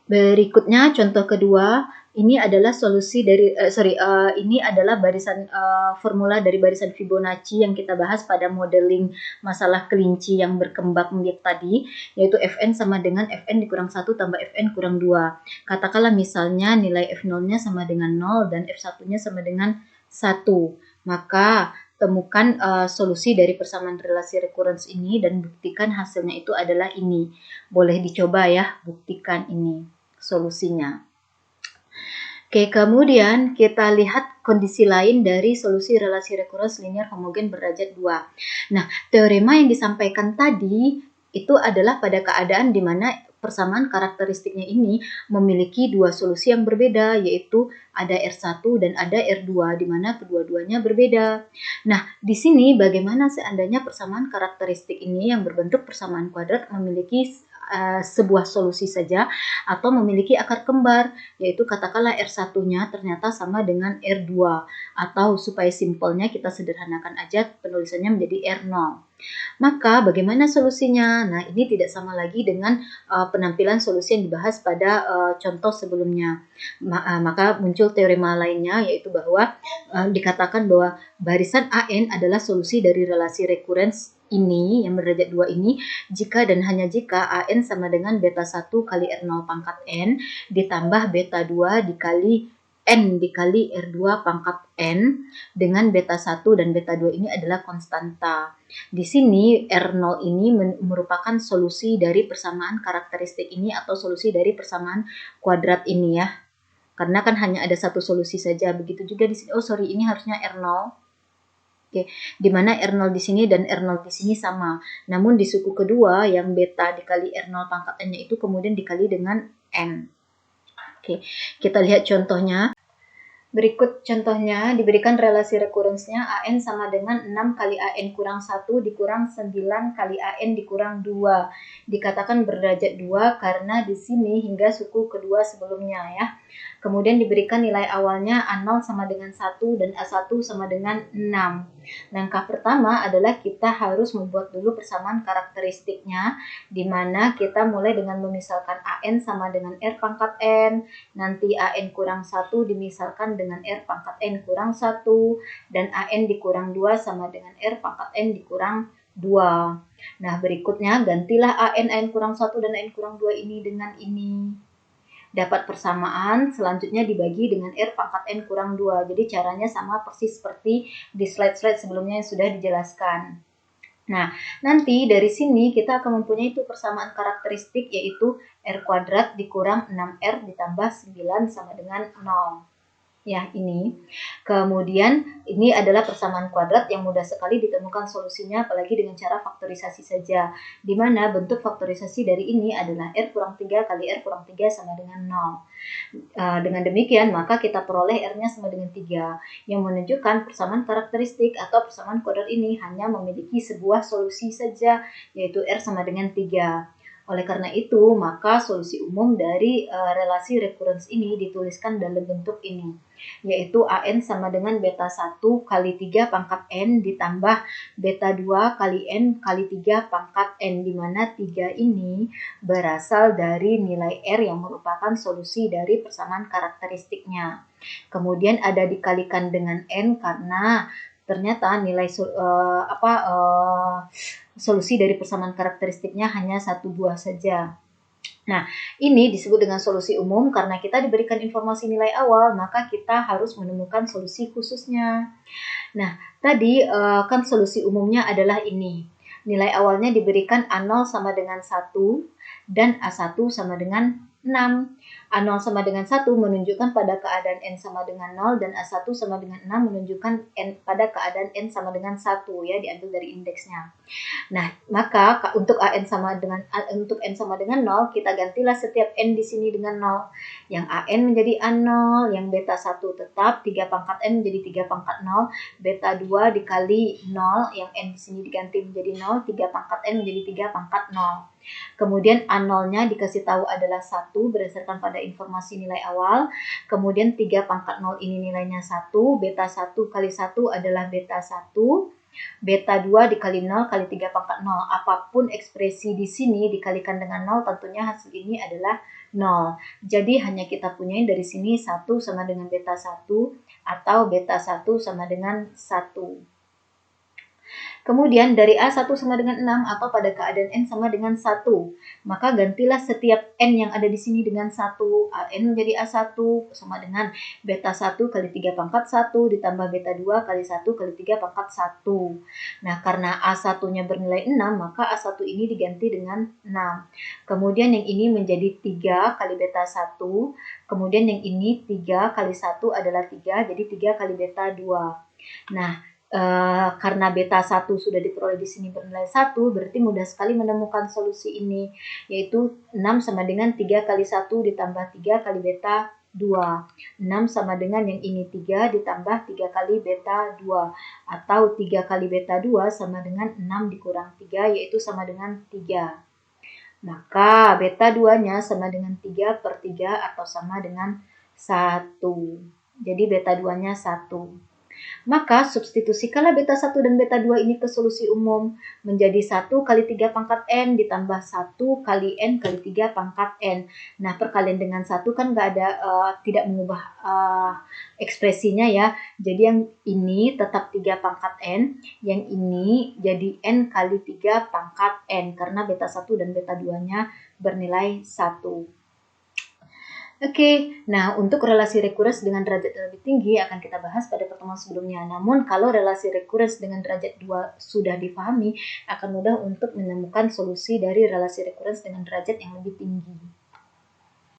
Berikutnya contoh kedua, ini adalah solusi dari ini adalah barisan formula dari barisan Fibonacci yang kita bahas pada modeling masalah kelinci yang berkembang biak tadi, yaitu Fn sama dengan Fn dikurang 1 tambah Fn kurang 2. Katakanlah misalnya nilai F0-nya sama dengan 0 dan F1-nya sama dengan 1. Maka temukan solusi dari persamaan relasi recurrence ini dan buktikan hasilnya itu adalah ini. Boleh dicoba ya, buktikan ini solusinya. Oke, kemudian kita lihat kondisi lain dari solusi relasi recurrence linear homogen berderajat 2. Nah, teorema yang disampaikan tadi itu adalah pada keadaan di mana persamaan karakteristiknya ini memiliki dua solusi yang berbeda, yaitu ada R1 dan ada R2, di mana kedua-duanya berbeda. Nah, di sini bagaimana seandainya persamaan karakteristik ini yang berbentuk persamaan kuadrat memiliki sebuah solusi saja atau memiliki akar kembar, yaitu katakanlah R1-nya ternyata sama dengan R2, atau supaya simpelnya kita sederhanakan aja penulisannya menjadi R0. Maka bagaimana solusinya? Nah, ini tidak sama lagi dengan penampilan solusi yang dibahas pada contoh sebelumnya. Maka muncul teorema lainnya, yaitu bahwa dikatakan bahwa barisan AN adalah solusi dari relasi recurrence ini yang berderajat 2 ini jika dan hanya jika AN sama dengan beta 1 kali R0 pangkat N ditambah beta 2 dikali N dikali R2 pangkat N dengan beta 1 dan beta 2 ini adalah konstanta. Di sini R0 ini merupakan solusi dari persamaan karakteristik ini atau solusi dari persamaan kuadrat ini ya. Karena kan hanya ada satu solusi saja. Begitu juga di sini. Oh sorry, ini harusnya R0. Oke, di mana R0 di sini dan R0 di sini sama. Namun di suku kedua yang beta dikali R0 pangkat N-nya itu kemudian dikali dengan N. Oke, kita lihat contohnya. Berikut contohnya, diberikan relasi recurrence-nya AN sama dengan 6 kali AN kurang 1 dikurang 9 kali AN dikurang 2. Dikatakan berderajat 2 karena di sini hingga suku kedua sebelumnya ya. Kemudian diberikan nilai awalnya A0 sama dengan 1 dan A1 sama dengan 6. Langkah pertama adalah kita harus membuat dulu persamaan karakteristiknya, di mana kita mulai dengan memisalkan AN sama dengan R pangkat N, nanti AN kurang 1 dimisalkan dengan R pangkat N kurang 1, dan AN dikurang 2 sama dengan R pangkat N dikurang 2. Nah, berikutnya gantilah AN kurang 1 dan AN kurang 2 ini dengan ini. Dapat persamaan, selanjutnya dibagi dengan R pangkat N kurang 2. Jadi caranya sama persis seperti di slide-slide sebelumnya yang sudah dijelaskan. Nah, nanti dari sini kita akan mempunyai itu persamaan karakteristik, yaitu R kuadrat dikurang 6R ditambah 9 sama dengan 0. Ya, ini. Kemudian ini adalah persamaan kuadrat yang mudah sekali ditemukan solusinya, apalagi dengan cara faktorisasi saja. Di mana bentuk faktorisasi dari ini adalah R kurang 3 kali R kurang 3 sama dengan 0. Dengan demikian, maka kita peroleh R-nya sama dengan 3, yang menunjukkan persamaan karakteristik atau persamaan kuadrat ini hanya memiliki sebuah solusi saja, yaitu R sama dengan 3. Oleh karena itu, maka solusi umum dari relasi recurrence ini dituliskan dalam bentuk ini, yaitu AN sama dengan beta 1 kali 3 pangkat N ditambah beta 2 kali N kali 3 pangkat N, di mana 3 ini berasal dari nilai R yang merupakan solusi dari persamaan karakteristiknya. Kemudian ada dikalikan dengan N karena ternyata nilai solusi dari persamaan karakteristiknya hanya satu buah saja. Nah, ini disebut dengan solusi umum karena kita diberikan informasi nilai awal, maka kita harus menemukan solusi khususnya. Nah, tadi kan solusi umumnya adalah ini. Nilai awalnya diberikan A0 sama dengan 1 dan A1 sama dengan 6. A0 sama dengan 1 menunjukkan pada keadaan N sama dengan 0 dan A1 sama dengan 6 menunjukkan N pada keadaan N sama dengan 1 ya, diambil dari indeksnya. Nah, maka untuk N sama dengan 0, kita gantilah setiap N di sini dengan 0. Yang AN menjadi A0, yang beta 1 tetap 3 pangkat N menjadi 3 pangkat 0, beta 2 dikali 0, yang N di sini diganti menjadi 0, 3 pangkat N menjadi 3 pangkat 0. Kemudian A0-nya dikasih tahu adalah 1 berdasarkan pada informasi nilai awal. Kemudian 3 pangkat 0 ini nilainya 1, beta 1 kali 1 adalah beta 1. Beta 2 dikali 0 kali 3 pangkat 0. Apapun ekspresi di sini dikalikan dengan 0, tentunya hasil ini adalah 0. Jadi hanya kita punyain dari sini 1 sama dengan beta 1 atau beta 1 sama dengan 1. Kemudian dari A1 sama dengan 6 atau pada keadaan N sama dengan 1. Maka gantilah setiap N yang ada di sini dengan 1. N menjadi A1 sama dengan beta 1 kali 3 pangkat 1 ditambah beta 2 kali 1 kali 3 pangkat 1. Nah, karena A1-nya bernilai 6, maka A1 ini diganti dengan 6. Kemudian yang ini menjadi 3 kali beta 1. Kemudian yang ini 3 kali 1 adalah 3, jadi 3 kali beta 2. Nah, karena beta 1 sudah diperoleh di sini bernilai 1, berarti mudah sekali menemukan solusi ini, yaitu 6 sama dengan 3 kali 1 ditambah 3 kali beta 2. 6 sama dengan yang ini 3 ditambah 3 kali beta 2. Atau 3 kali beta 2 sama dengan 6 dikurang 3, yaitu sama dengan 3. Maka beta 2-nya sama dengan 3 per 3 atau sama dengan 1. Jadi beta 2-nya 1. Maka substitusikanlah beta 1 dan beta 2 ini ke solusi umum menjadi 1 kali 3 pangkat N ditambah 1 kali N kali 3 pangkat N. Nah, perkalian dengan 1 kan nggak ada, tidak mengubah ekspresinya ya. Jadi yang ini tetap 3 pangkat N, yang ini jadi N kali 3 pangkat N karena beta 1 dan beta 2-nya bernilai 1. Oke, nah untuk relasi recurrence dengan derajat yang lebih tinggi akan kita bahas pada pertemuan sebelumnya. Namun kalau relasi recurrence dengan derajat 2 sudah dipahami, akan mudah untuk menemukan solusi dari relasi recurrence dengan derajat yang lebih tinggi.